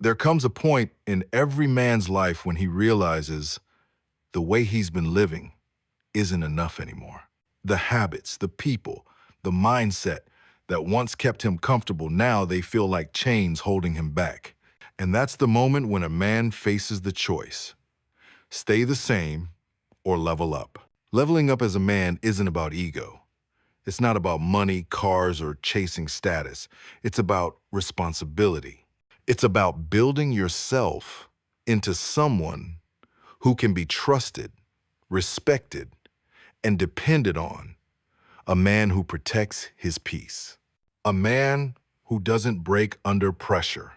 There comes a point in every man's life when he realizes the way he's been living isn't enough anymore. The habits, the people, the mindset that once kept him comfortable, now they feel like chains holding him back. And that's the moment when a man faces the choice: stay the same or level up. Leveling up as a man isn't about ego. It's not about money, cars, or chasing status. It's about responsibility. It's about building yourself into someone who can be trusted, respected, and depended on. A man who protects his peace. A man who doesn't break under pressure.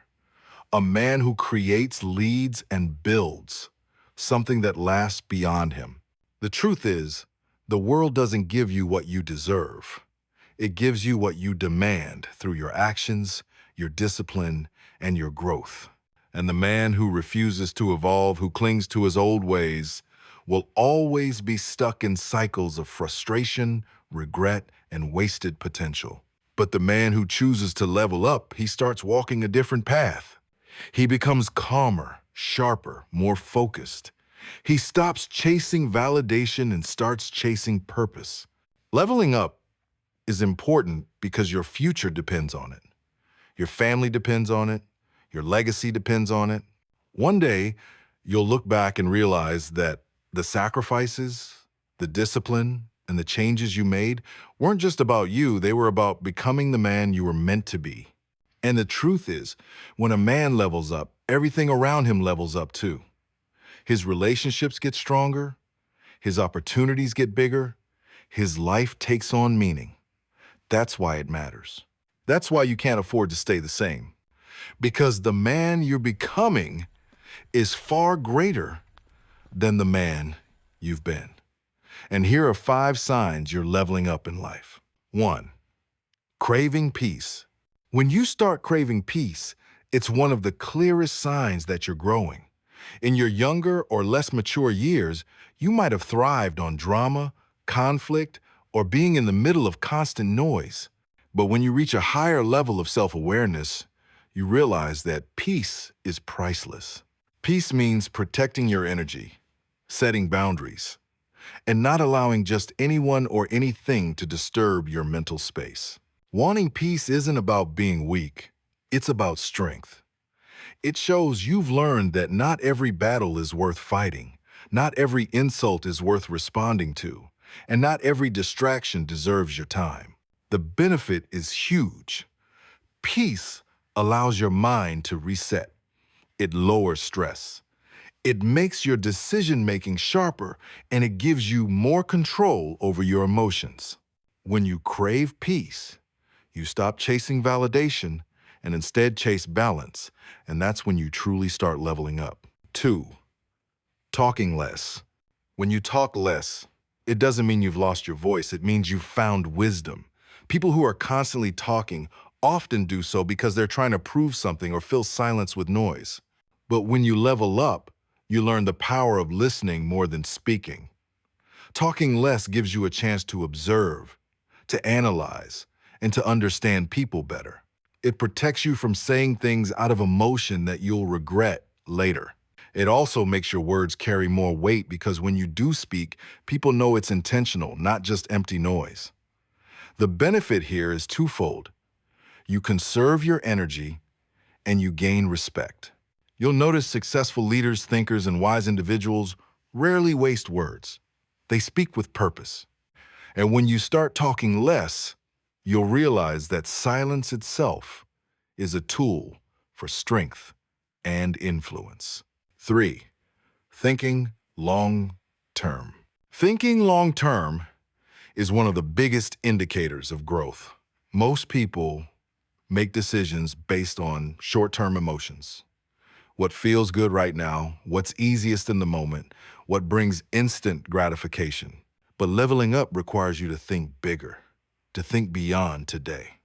A man who creates, leads, and builds something that lasts beyond him. The truth is, the world doesn't give you what you deserve. It gives you what you demand through your actions, your discipline, and your growth. And the man who refuses to evolve, who clings to his old ways, will always be stuck in cycles of frustration, regret, and wasted potential. But the man who chooses to level up, he starts walking a different path. He becomes calmer, sharper, more focused. He stops chasing validation and starts chasing purpose. Leveling up is important because your future depends on it. Your family depends on it. Your legacy depends on it. One day, you'll look back and realize that the sacrifices, the discipline, and the changes you made weren't just about you, they were about becoming the man you were meant to be. And the truth is, when a man levels up, everything around him levels up too. His relationships get stronger, his opportunities get bigger, his life takes on meaning. That's why it matters. That's why you can't afford to stay the same. Because the man you're becoming is far greater than the man you've been. And here are 5 signs you're leveling up in life. 1. Craving peace. When you start craving peace, it's one of the clearest signs that you're growing. In your younger or less mature years, you might have thrived on drama, conflict, or being in the middle of constant noise. But when you reach a higher level of self-awareness, you realize that peace is priceless. Peace means protecting your energy, setting boundaries, and not allowing just anyone or anything to disturb your mental space. Wanting peace isn't about being weak, it's about strength. It shows you've learned that not every battle is worth fighting, not every insult is worth responding to, and not every distraction deserves your time. The benefit is huge. Peace allows your mind to reset. It lowers stress. It makes your decision-making sharper, and it gives you more control over your emotions. When you crave peace, you stop chasing validation and instead chase balance, and that's when you truly start leveling up. 2. Talking less. When you talk less, it doesn't mean you've lost your voice, it means you've found wisdom. People who are constantly talking often do so because they're trying to prove something or fill silence with noise. But when you level up, you learn the power of listening more than speaking. Talking less gives you a chance to observe, to analyze, and to understand people better. It protects you from saying things out of emotion that you'll regret later. It also makes your words carry more weight because when you do speak, people know it's intentional, not just empty noise. The benefit here is twofold. You conserve your energy and you gain respect. You'll notice successful leaders, thinkers, and wise individuals rarely waste words. They speak with purpose. And when you start talking less, you'll realize that silence itself is a tool for strength and influence. 3. Thinking long-term. Thinking long-term is one of the biggest indicators of growth. Most people make decisions based on short-term emotions. What feels good right now, what's easiest in the moment, what brings instant gratification. But leveling up requires you to think bigger, to think beyond today.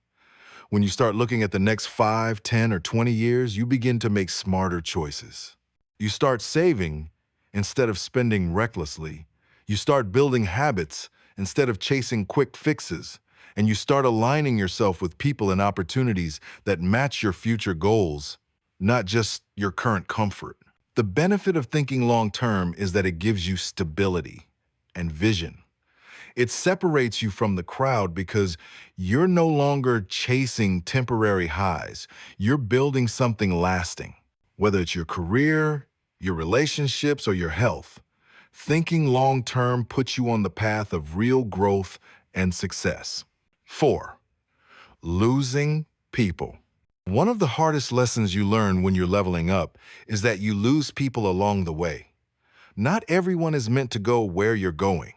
When you start looking at the next 5, 10, or 20 years, you begin to make smarter choices. You start saving instead of spending recklessly. You start building habits instead of chasing quick fixes. And you start aligning yourself with people and opportunities that match your future goals, not just your current comfort. The benefit of thinking long term is that it gives you stability and vision. It separates you from the crowd because you're no longer chasing temporary highs. You're building something lasting. Whether it's your career, your relationships, or your health, thinking long term puts you on the path of real growth and success. 4. Losing people. One of the hardest lessons you learn when you're leveling up is that you lose people along the way. Not everyone is meant to go where you're going.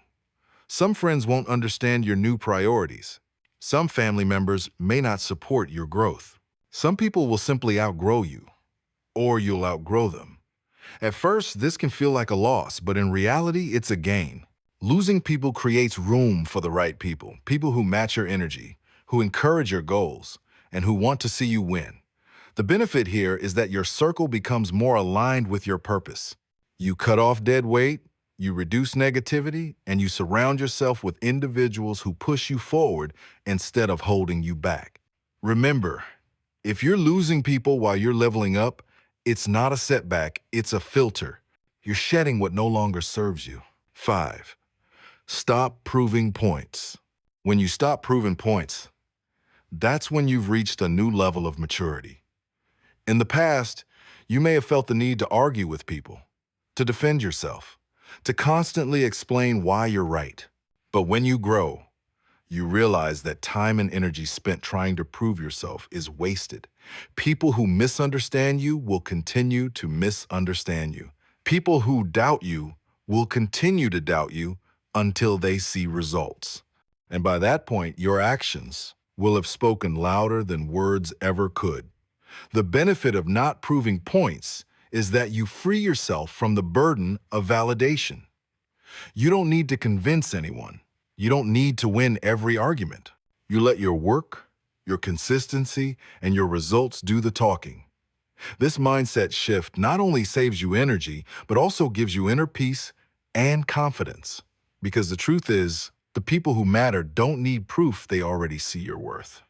Some friends won't understand your new priorities. Some family members may not support your growth. Some people will simply outgrow you, or you'll outgrow them. At first, this can feel like a loss, but in reality, it's a gain. Losing people creates room for the right people, people who match your energy, who encourage your goals, and who want to see you win. The benefit here is that your circle becomes more aligned with your purpose. You cut off dead weight, you reduce negativity, and you surround yourself with individuals who push you forward instead of holding you back. Remember, if you're losing people while you're leveling up, it's not a setback, it's a filter. You're shedding what no longer serves you. 5. Stop proving points. When you stop proving points, that's when you've reached a new level of maturity. In the past, you may have felt the need to argue with people, to defend yourself, to constantly explain why you're right. But when you grow, you realize that time and energy spent trying to prove yourself is wasted. People who misunderstand you will continue to misunderstand you. People who doubt you will continue to doubt you until they see results. And by that point, your actions will have spoken louder than words ever could. The benefit of not proving points is that you free yourself from the burden of validation. You don't need to convince anyone. You don't need to win every argument. You let your work, your consistency, and your results do the talking. This mindset shift not only saves you energy, but also gives you inner peace and confidence. Because the truth is, the people who matter don't need proof, they already see your worth.